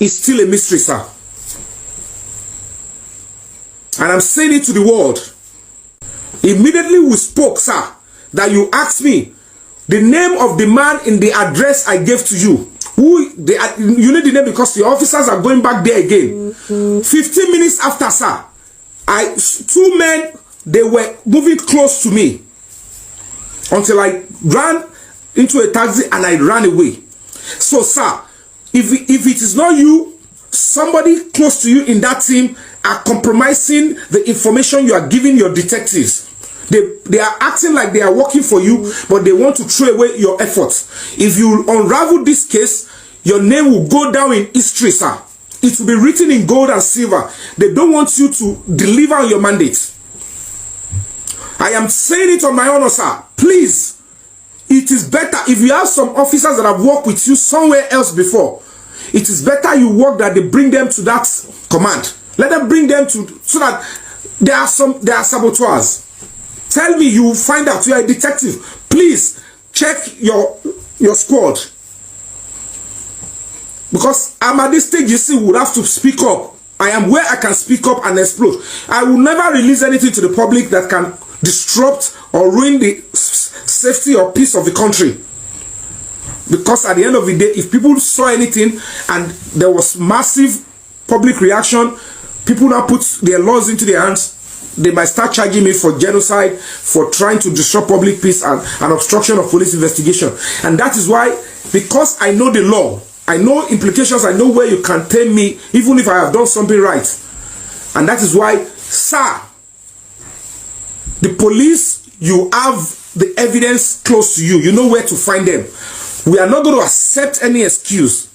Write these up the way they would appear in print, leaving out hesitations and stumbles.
is still a mystery, sir. And I'm saying it to the world. Immediately we spoke, sir, that you asked me the name of the man in the address I gave to you. You need the name because the officers are going back there again. 15 minutes after, sir, two men, they were moving close to me until I ran into a taxi and I ran away. So, sir, if it is not you, somebody close to you in that team are compromising the information you are giving your detectives. They are acting like they are working for you, but they want to throw away your efforts. If you unravel this case, your name will go down in history, sir. It will be written in gold and silver. They don't want you to deliver on your mandate. I am saying it on my honor, sir. Please, it is better if you have some officers that have worked with you somewhere else before. It is better you work that they bring them to that command. Let them bring them to, so that there are saboteurs. Tell me, you will find out you are a detective. Please check your squad. Because I'm at this stage, you see, we would have to speak up. I am where I can speak up and explode. I will never release anything to the public that can disrupt or ruin the safety or peace of the country. Because at the end of the day, if people saw anything and there was massive public reaction, people now put their laws into their hands, they might start charging me for genocide, for trying to disrupt public peace and obstruction of police investigation. And that is why, because I know the law, I know implications, I know where you can tame me, even if I have done something right. And that is why, sir, the police, you have the evidence close to you. You know where to find them. We are not going to accept any excuse.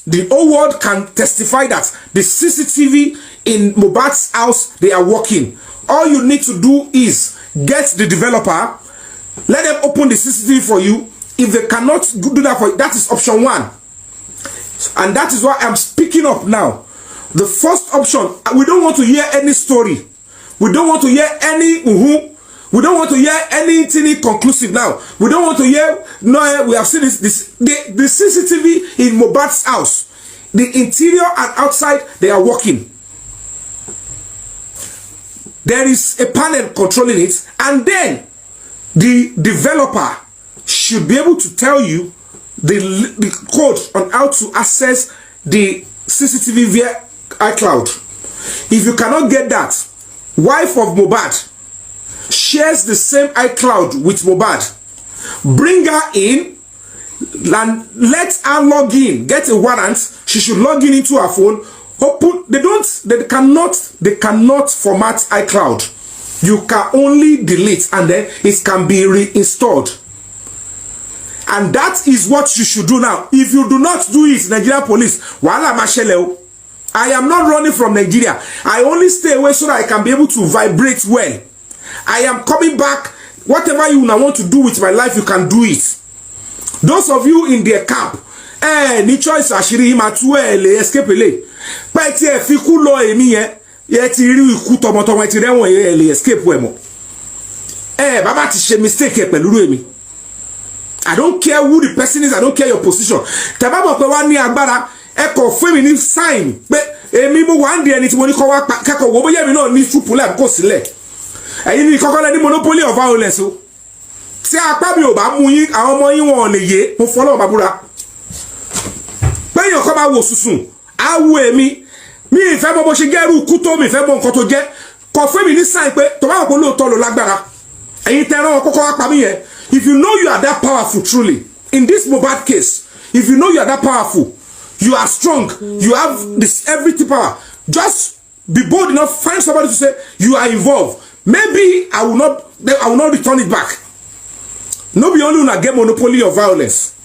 The whole world can testify that the CCTV in Mohbad'S house, they are working. All you need to do is get the developer, let them open the CCTV for you. If they cannot do that for you, that is option one. And that is why I'm speaking up now. The first option, we don't want to hear any story. We don't want to hear any we don't want to hear anything conclusive now. We don't want to hear, no, we have seen the CCTV in Mohbad'S house. The interior and outside, they are working. There is a panel controlling it, and then the developer should be able to tell you the code on how to access the CCTV via iCloud. If you cannot get that, wife of Mohbad shares the same iCloud with Mohbad. Bring her in and let her log in. Get a warrant. She should log in into her phone. Open. They cannot format iCloud. You can only delete and then it can be reinstalled. And that is what you should do now. If you do not do it, Nigeria police, wala masheleo. I am not running from Nigeria. I only stay away so that I can be able to vibrate well. I am coming back. Whatever you now want to do with my life, you can do it. Those of you in their camp, ni choice ashiri matu le escape le. Pa ti e fi ku lo emi ye ti ri iku tomotomo ti rewon ye le escape we mo. Baba ti ṣe mistake pẹ̀lú emi. I don't care who the person is, I don't care your position. Tẹ́ bá mọ̀ pé wá ní agbára, ẹ kò fún mi ní sign pé èmi mo wà ndí ẹni tí mo ní kó wá kẹ́kọ̀ọ́ wo bóyá mi náà ní fúpùlẹ̀ kò sílẹ̀. Ẹ̀yin ni kọ́kọ́ lẹ ní monopoly of violence o. Tí apá mi ò bá mú yín, àwọn ọmọ yín wọn lè yé, mo fọlọ́ bá búra. Pé èèyàn kọ́ bá wò sùsùn, á wo èmi. Mi ìfẹ́ mọ bó ṣe gẹ́rù kú tó mi ìfẹ́ mọ nǹkan tó jẹ́. Kò fún mi ní sign pé tó bá wà pé lóòótọ́ ló lágbára. Ẹ̀yin tẹ́ ẹran kọ́kọ́ wá pa mí yẹn. If you know you are that powerful truly, in this Mohbad case, if you know you are that powerful, you are strong, you have this everything power, just be bold enough, find somebody to say you are involved. Maybe I will not return it back. No be only when I get monopoly of violence.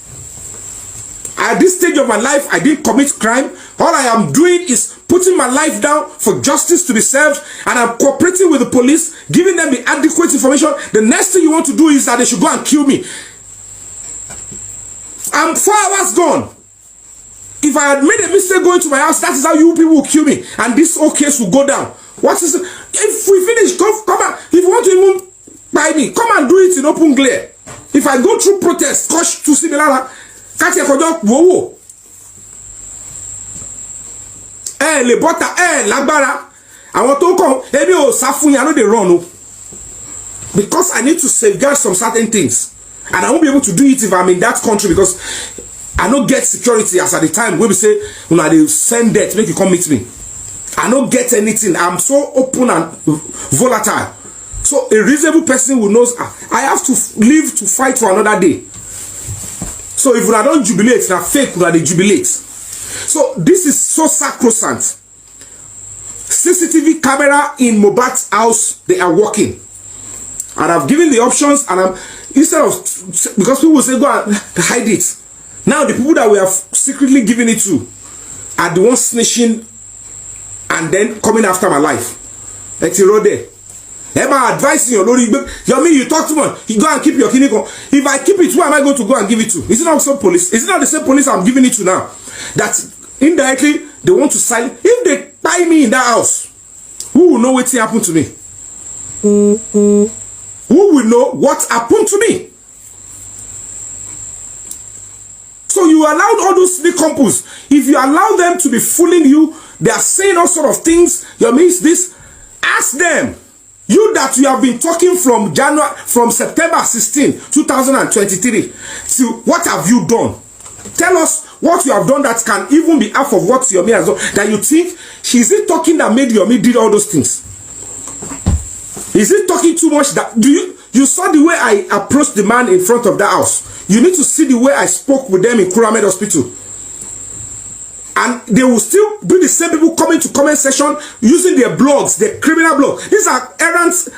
At this stage of my life, I didn't commit crime. All I am doing is putting my life down for justice to be served, and I'm cooperating with the police, giving them the adequate information. The next thing you want to do is that they should go and kill me. I'm 4 hours gone. If I had made a mistake going to my house, that is how you people will kill me, and this whole case will go down. What is it? If we finish, come on. If you want to even buy me, come and do it in open glare. If I go through protest, to similar, le bota lágbára. Àwọn tó kàn ebi ò sá fún yín, I know they run o. Because I need to safeguard some certain things. And I won't be able to do it if I'm in that country because I don't get security as at the time when we say, you know, they send death, make you come meet me. I don't get anything. I'm so open and volatile. So a reasonable person who knows I have to live to fight for another day. So if I don't jubilate, now fake that they jubilate. So this is so sacrosanct. CCTV camera in Mohbad's house, they are working. And I've given the options, and I'm instead of, because people will say go and hide it. Now the people that we have secretly given it to are the ones snitching and then coming after my life. Etirode. Ever advising your Lord, Yomi, you talk too much. You go and keep your clinical. If I keep it, who am I going to go and give it to? Is it not some police? Is it not the same police I'm giving it to now? That indirectly they want to silence. If they tie me in that house, who will know what happened to me? Who will know what happened to me? So you allowed all those decompose. If you allow them to be fooling you, they are saying all sort of things. You means this. Ask them. You that you have been talking from September 16, 2023. So what have you done? Tell us what you have done that can even be half of what Yomi has done. That you think, is it talking that made Yomi did all those things? Is it talking too much? That you saw the way I approached the man in front of the house. You need to see the way I spoke with them in Kuramed Hospital. And they will still be the same people coming to comment section using their blogs, their criminal blogs. These are errant,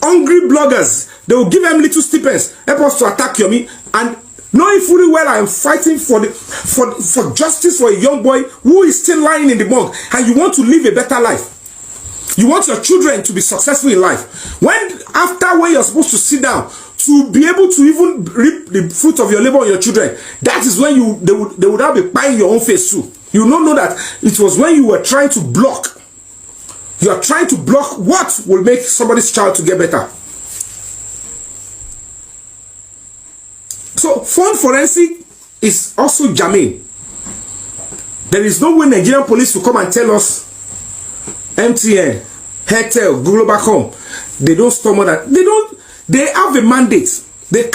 hungry bloggers. They will give them little stipends, help us to attack Yomi. And knowing fully well I am fighting for justice for a young boy who is still lying in the morgue. And you want to live a better life. You want your children to be successful in life. When you're supposed to sit down to be able to even reap the fruit of your labor on your children, that is when they would have been buying your own face too. You don't know that it was when you were trying to block. You are trying to block what will make somebody's child to get better. So phone forensic is also germane. There is no way Nigerian police will come and tell us MTN, Airtel, Globacom, they don't store more than they have a mandate. They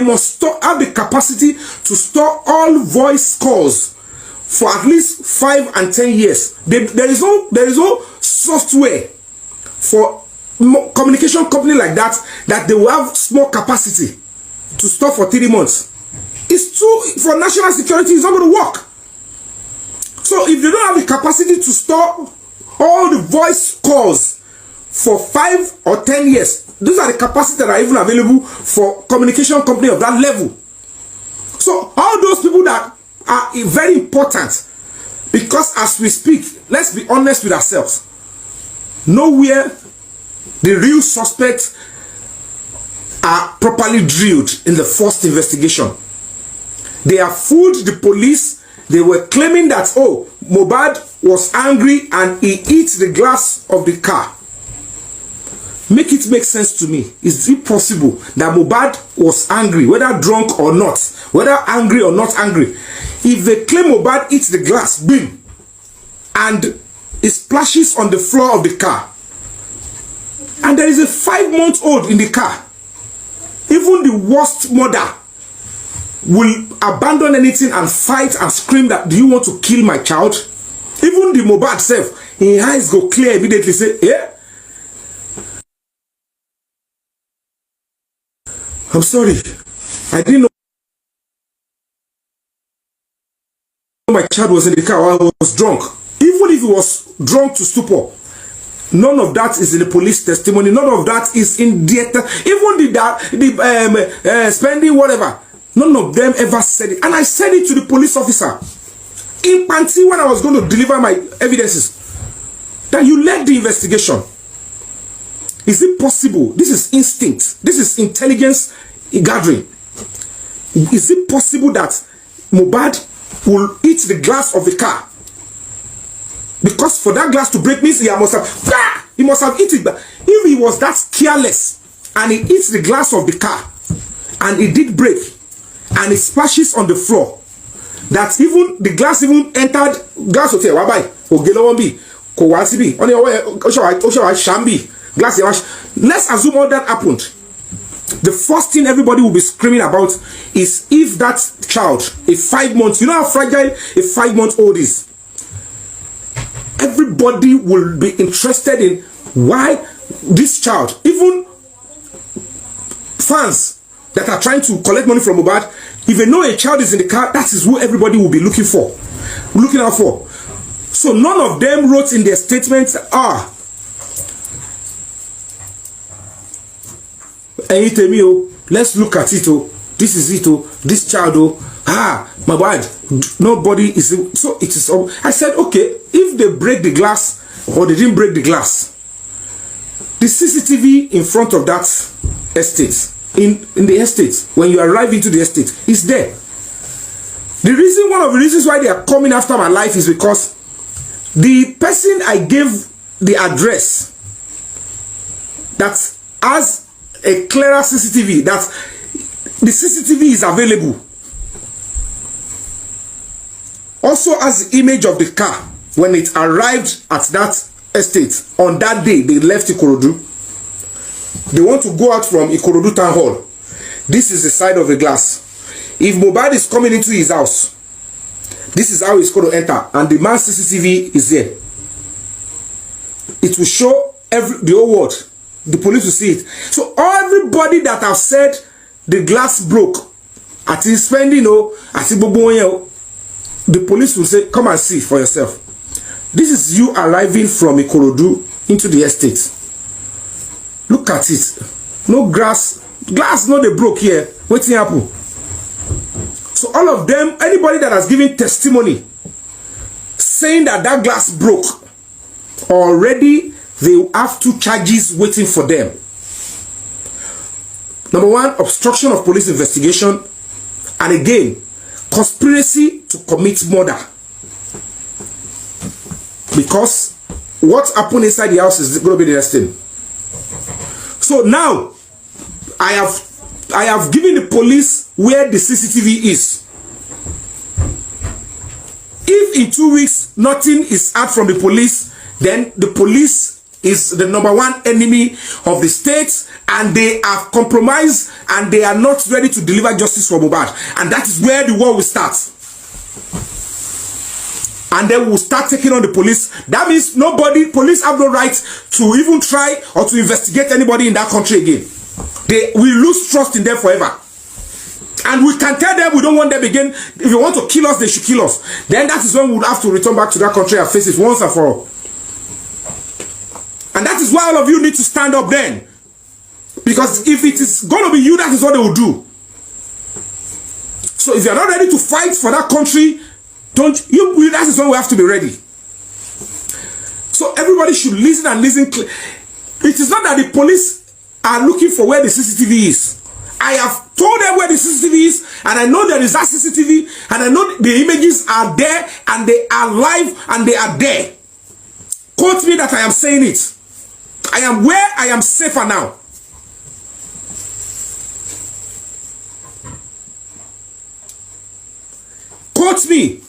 must have the capacity to store all voice calls for at least 5 and 10 years. There is no software for communication company like that they will have small capacity to store for 3 months. It's too, for national security, it's not going to work. So if they don't have the capacity to store all the voice calls for 5 or 10 years, those are the capacities that are even available for communication company of that level. So all those people that are very important, because as we speak, let's be honest with ourselves, nowhere the real suspects are properly drilled in the first investigation. They have fooled the police. They were claiming that, oh, Mohbad was angry and he hit the glass of the car. Make it make sense to me. Is it possible that Mohbad was angry, whether drunk or not, whether angry or not angry? If they claim Mohbad hits the glass, boom, and it splashes on the floor of the car, and there is a 5-month-old in the car, even the worst mother will abandon anything and fight and scream that, do you want to kill my child? Even the Mohbad self, his eyes go clear immediately, say, yeah, I'm sorry, I didn't know my child was in the car while I was drunk. Even if he was drunk to stupor, none of that is in the police testimony. None of that is in the even the spending whatever. None of them ever said it, and I said it to the police officer in Panti when I was going to deliver my evidences. That you led the investigation. Is it possible? This is instinct. This is intelligence gathering. Is it possible that Mohbad will hit the glass of the car? Because for that glass to break means he must have hit it. But if he was that careless and he hits the glass of the car and it did break and it splashes on the floor, that even the glass even entered glass hotel. Wabai, Ogelowombi, Kowasibi, on your Shambi, glass. Let's assume all that happened. The first thing everybody will be screaming about is if that child, a 5 months, you know how fragile a 5-month-old is. Everybody will be interested in why this child, even fans that are trying to collect money from Mohbad, if they know a child is in the car, that is who everybody will be looking out for. So none of them wrote in their statements, let's look at it, this is it, this child, Mohbad, nobody is, so it is. I said, okay, if they break the glass or they didn't break the glass, the CCTV in front of that estate, in the estate, when you arrive into the estate, is there. One of the reasons why they are coming after my life is because the person I gave the address that has a clearer CCTV, that the CCTV is available, also has the image of the car when it arrived at that estate. On that day they left Ikorodu, they want to go out from Ikorodu town hall. This is the side of the glass. If Mohbad is coming into his house, this is how he's going to enter, and the man's CCTV is there. It will show the whole world. The police will see it. So everybody that have said the glass broke, at his spending, the police will say, come and see for yourself. This is you arriving from Ikorodu into the estate. Look at it. No glass, no they broke here. What's happened? So all of them, anybody that has given testimony saying that that glass broke, already they have 2 charges waiting for them. Number 1, obstruction of police investigation, and again, conspiracy to commit murder. Because what happened inside the house is going to be the next thing. So now, I have given the police where the CCTV is. If in 2 weeks nothing is out from the police, then the police is the number 1 enemy of the state, and they are compromised and they are not ready to deliver justice for Mohbad. And that is where the war will start. And then we'll start taking on the police. That means police have no right to even try or to investigate anybody in that country again. We lose trust in them forever. And we can tell them we don't want them again. If you want to kill us, they should kill us. Then that is when we will have to return back to that country and face it once and for all. And that is why all of you need to stand up then. Because if it is going to be you, that is what they will do. So if you are not ready to fight for that country, that is when we have to be ready. So everybody should listen and listen. It is not that the police are looking for where the CCTV is. I have told them where the CCTV is, and I know there is that CCTV, and I know the images are there, and they are live, and they are there. Quote me that I am saying it. I am where I am safer now. Quote me.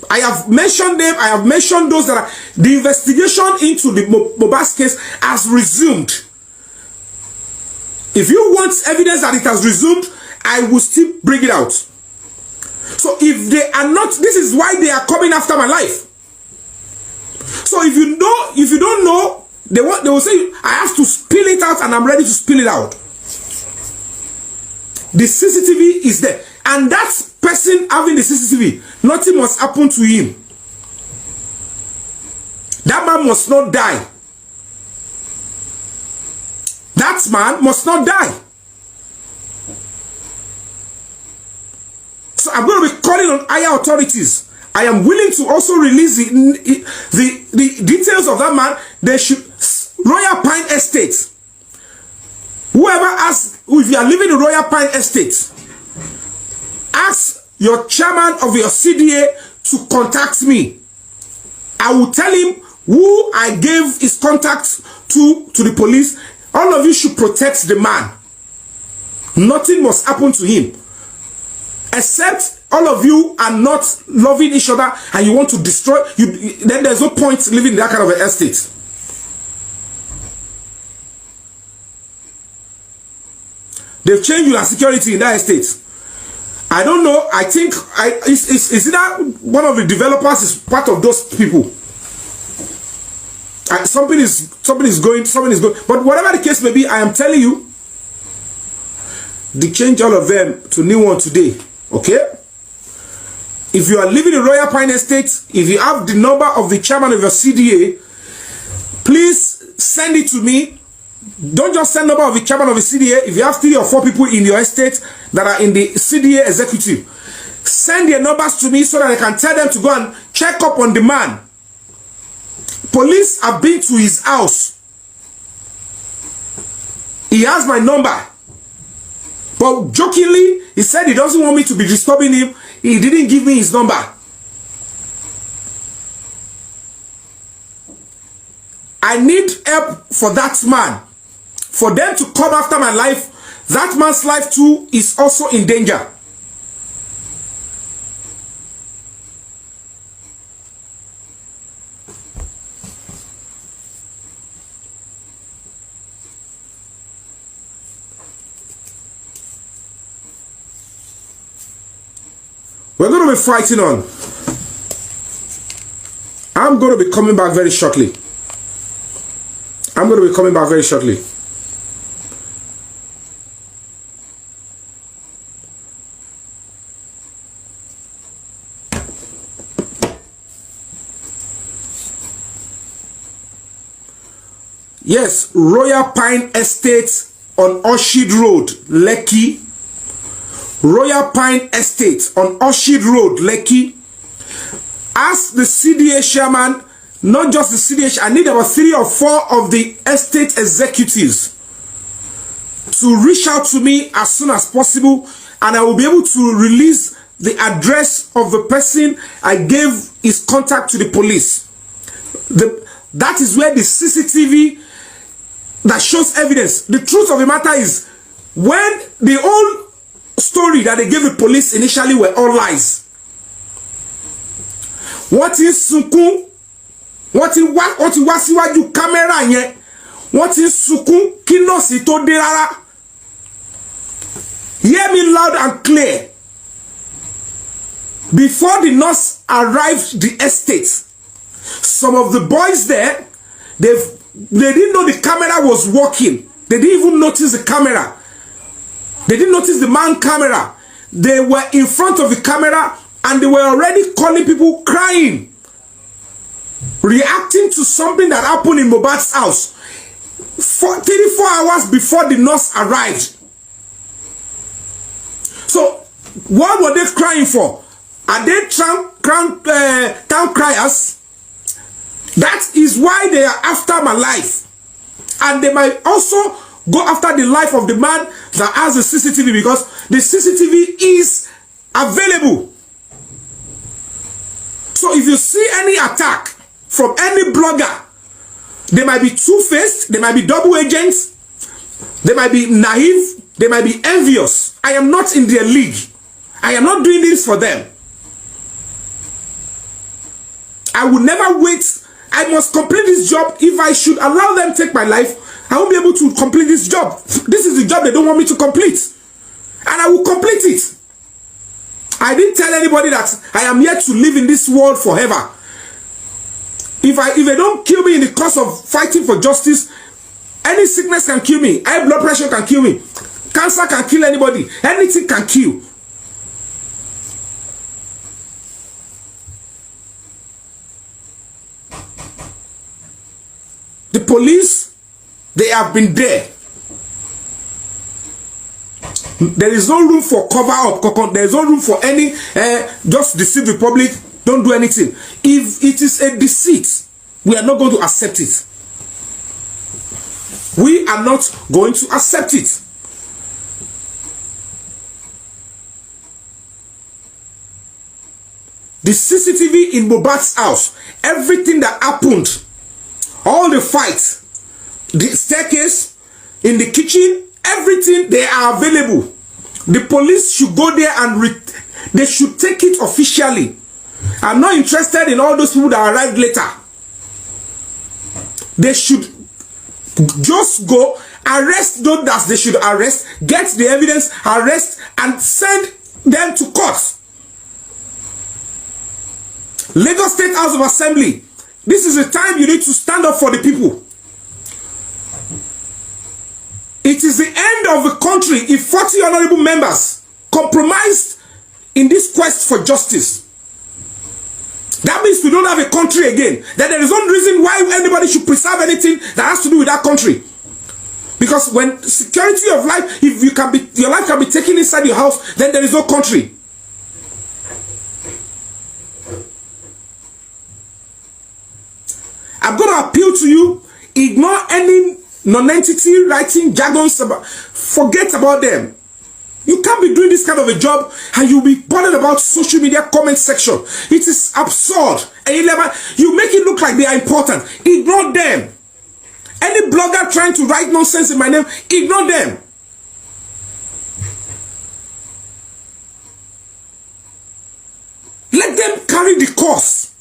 I have mentioned them. I have mentioned those that are. The investigation into the Mohbad'S case has resumed. If you want evidence that it has resumed, I will still bring it out. So if they are not, this is why they are coming after my life. So if you don't know, they will say, I have to spill it out, and I'm ready to spill it out. The CCTV is there. And that person having the CCTV, nothing must happen to him. That man must not die. That man must not die. So I'm going to be calling on higher authorities. I am willing to also release the details of that man. They should, Royal Pine Estate. Whoever asks, if you are living in Royal Pine Estate, ask your chairman of your CDA to contact me. I will tell him who I gave his contact to the police. All of you should protect the man. Nothing must happen to him. Except all of you are not loving each other and you want to destroy, then there's no point living in that kind of an estate. They've changed your security in that estate. I don't know. I think is that one of the developers is part of those people. Something is going. But whatever the case may be, I am telling you, they change all of them to new one today. Okay. If you are living in Royal Pine Estate, if you have the number of the chairman of your CDA, please send it to me. Don't just send number of the chairman of the CDA. If you have 3 or 4 people in your estate that are in the CDA executive, send their numbers to me so that I can tell them to go and check up on the man. Police have been to his house. He has my number. But jokingly, he said he doesn't want me to be disturbing him. He didn't give me his number. I need help for that man. For them to come after my life, that man's life too is also in danger. We're going to be fighting on. I'm going to be coming back very shortly. Yes, Royal Pine Estate on Orchard Road, Lekki. Royal Pine Estate on Orchard Road, Lekki. As the CDA chairman, not just the CDA, I need about 3 or 4 of the estate executives to reach out to me as soon as possible, and I will be able to release the address of the person I gave his contact to the police. That is where the CCTV that shows evidence. The truth of the matter is, when the whole story that they gave the police initially were all lies. What is sunkún? What is síwájú camera yẹn? What is sunkún? Kí nọ́ọ̀sì tó dé rárá? Hear me loud and clear. Before the nurse arrived the estate, some of the boys there, they didn't know the camera was working. They didn't even notice the camera. They didn't notice the man camera. They were in front of the camera and they were already calling people, crying, reacting to something that happened in Mohbad'S house 34 hours before the nurse arrived. So, what were they crying for? Are they town criers? That is why they are after my life. And they might also go after the life of the man that has the CCTV, because the CCTV is available. So if you see any attack from any blogger, they might be two-faced, they might be double agents, they might be naive, they might be envious. I am not in their league. I am not doing this for them. I will never wait. I must complete this job. If I should allow them to take my life, I won't be able to complete this job. This is the job they don't want me to complete. And I will complete it. I didn't tell anybody that I am here to live in this world forever. If they don't kill me in the course of fighting for justice, any sickness can kill me. High blood pressure can kill me. Cancer can kill anybody. Anything can kill. The police, they have been there. There is no room for cover up. There is no room for any just deceive the public. Don't do anything. If it is a deceit, we are not going to accept it. We are not going to accept it. The CCTV in Mohbad'S house, everything that happened, all the fights, the staircase, in the kitchen, everything, they are available. The police should go there and They should take it officially. I'm not interested in all those people that arrived later. They should just go arrest those that they should arrest, get the evidence, arrest, and send them to court. Lagos State House of Assembly, this is the time you need to stand up for the people. It is the end of the country if 40 honorable members compromised in this quest for justice. That means we don't have a country again. That there is no reason why anybody should preserve anything that has to do with that country. Because when security of life, if you can be, your life can be taken inside your house, then there is no country. I'm going to appeal to you. Ignore any non-entity writing jargons about. Forget about them. You can't be doing this kind of a job and you'll be bothered about social media comment section. It is absurd. And you make it look like they are important. Ignore them. Any blogger trying to write nonsense in my name, ignore them. Let them carry the course.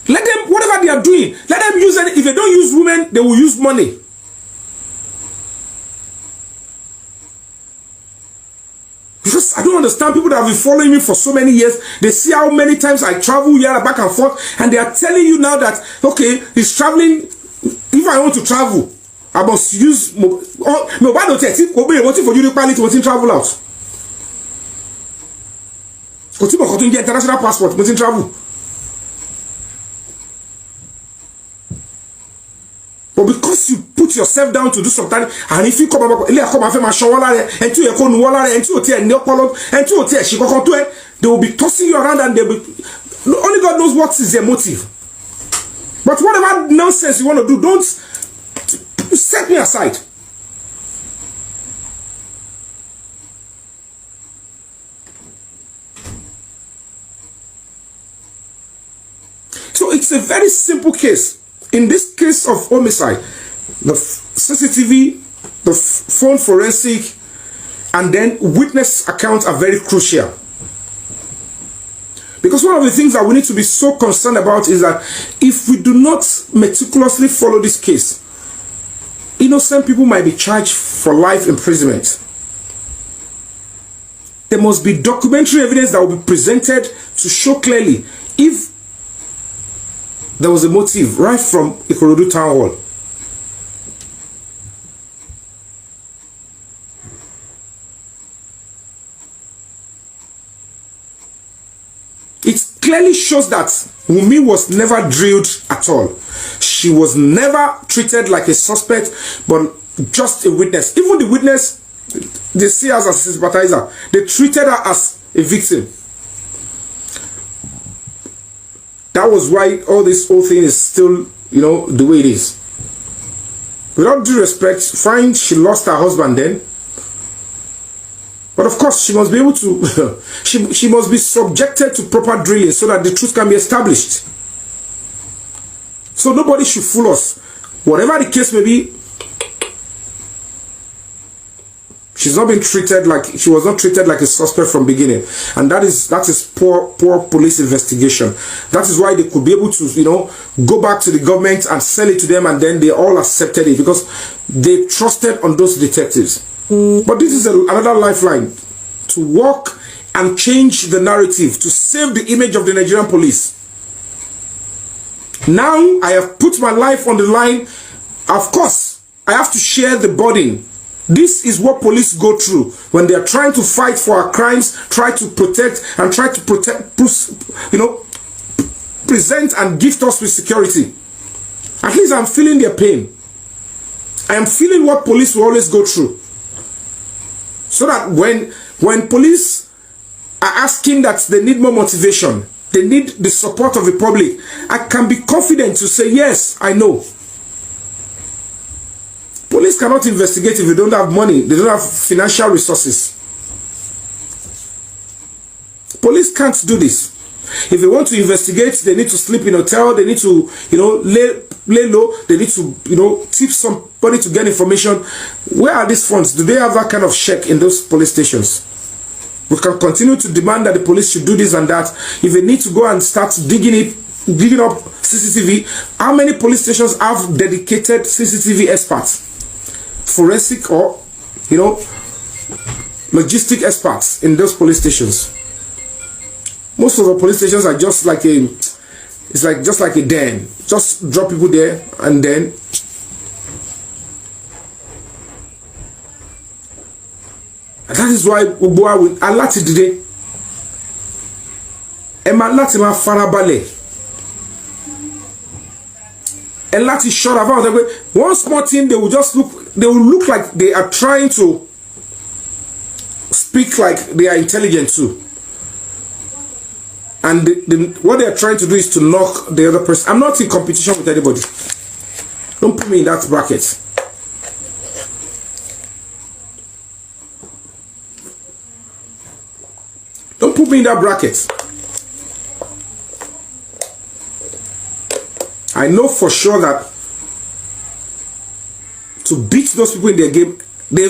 Let them, whatever they are doing, let them use it. If they don't use women, they will use money. Because I don't understand people that have been following me for so many years. They see how many times I travel here back and forth, and they are telling you now that, okay, he's traveling. If I want to travel, I must use Mohbad'S for you to travel out. International passport, but travel. But because you put yourself down to do something, and if you come up, they will be tossing you around, and only God knows what is their motive. But whatever nonsense you want to do, don't set me aside. So it's a very simple case. In this case of homicide, the CCTV, the phone forensic, and then witness accounts are very crucial. Because one of the things that we need to be so concerned about is that if we do not meticulously follow this case, innocent people might be charged for life imprisonment. There must be documentary evidence that will be presented to show clearly if there was a motive right from Ikorodu Town Hall. It clearly shows that Wummi was never drilled at all. She was never treated like a suspect, but just a witness. Even the witness, they see her as a sympathizer. They treated her as a victim. That was why all this whole thing is still, you know, the way it is. Without due respect, fine, she lost her husband then. But of course, she must be able to, she must be subjected to proper drilling so that the truth can be established. So nobody should fool us. Whatever the case may be, she's not been treated like, she was not treated like a suspect from beginning. And that is poor police investigation. That is why they could be able to, you know, go back to the government and sell it to them, and then they all accepted it because they trusted on those detectives. But this is another lifeline to work and change the narrative, to save the image of the Nigerian police. Now I have put my life on the line. Of course, I have to share the burden. This is what police go through when they are trying to fight for our crimes, try to protect, you know, present and gift us with security. At least I'm feeling their pain. I am feeling what police will always go through. So that when police are asking that they need more motivation, they need the support of the public, I can be confident to say, yes, I know. Police cannot investigate if they don't have money, they don't have financial resources. Police can't do this. If they want to investigate, they need to sleep in a hotel, they need to, you know, lay low, they need to, you know, tip somebody to get information. Where are these funds? Do they have that kind of check in those police stations? We can continue to demand that the police should do this and that. If they need to go and start digging up CCTV, how many police stations have dedicated CCTV experts? Forensic or, logistic experts in those police stations. Most of the police stations are just like just like a den. Just drop people there and then and that is why Uboa will alert today. Emma Latima Farabale. And Lati short about that way. One small thing, they will look like they are trying to speak like they are intelligent too. And what they are trying to do is to knock the other person. I'm not in competition with anybody. Don't put me in that bracket. Don't put me in that bracket. I know for sure that to beat those people in their game, they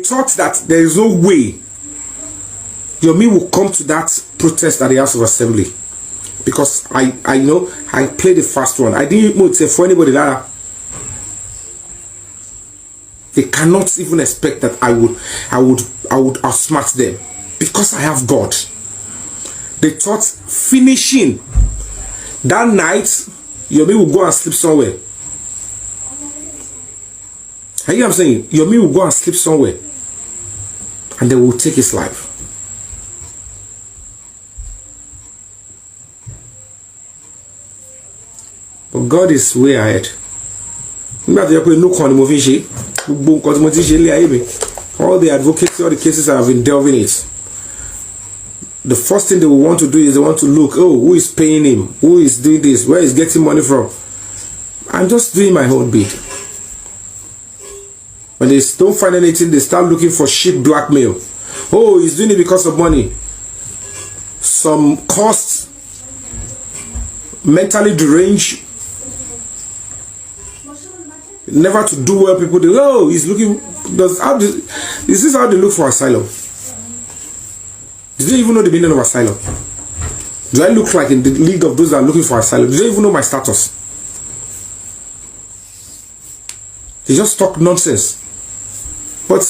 thought that there is no way Yomi will come to that protest at the House of Assembly. Because I know I played the first one. I didn't even say for anybody that they cannot even expect that I would outsmart them. Because I have God. They thought finishing that night, Yomi will go and sleep somewhere. You know what I'm saying? Yomi will go and sleep somewhere. And they will take his life. But God is way ahead. All the advocates, all the cases have been delving it. The first thing they will want to do is they want to look, who is paying him? Who is doing this? Where is getting money from? I'm just doing my own bit. When they don't find anything, they start looking for cheap blackmail. Oh, he's doing it because of money. Some costs, mentally deranged, never to do well people. They, he's looking. This is how they look for asylum. Do they even know the meaning of asylum? Do I look like in the league of those that are looking for asylum? Do they even know my status? They just talk nonsense. But,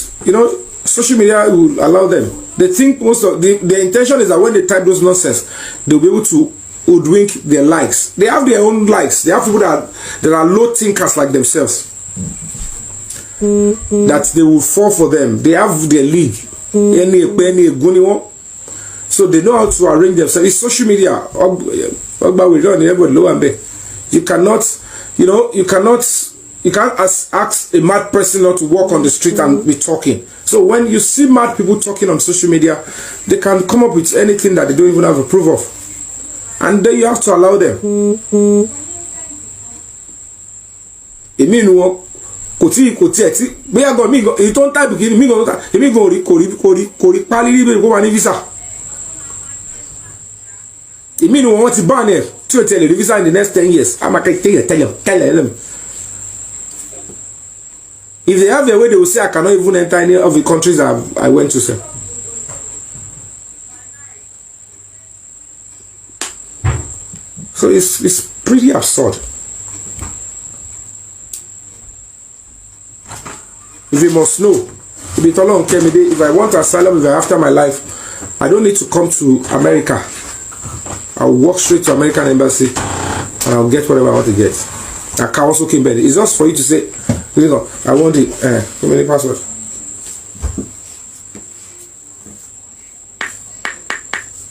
social media will allow them. They think most of their intention is that when they type those nonsense, they'll be able to hoodwink their likes. They have their own likes. They have people that are low thinkers like themselves. That they will fall for them. They have their league. So they know how to arrange themselves. It's social media. You cannot, you can't ask a mad person not to walk on the street and be talking. So when you see mad people talking on social media, they can come up with anything that they don't even have a proof of. And then you have to allow them. Want to ban it to tell you visa in the next 10 years. I'm going to tell them. If they have their way, they will say I cannot even enter any of the countries I went to. Sir. So it's pretty absurd. If you must know, if I want asylum, if I after my life, I don't need to come to America. I'll walk straight to American embassy and I'll get whatever I want to get. I can also keep better. It's just for you to say, I want the give me the password.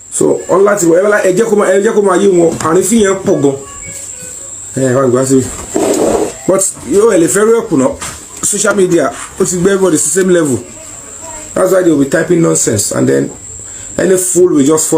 So all that whatever like but social media, everybody the same level. That's why they'll be typing nonsense and then any fool will just follow.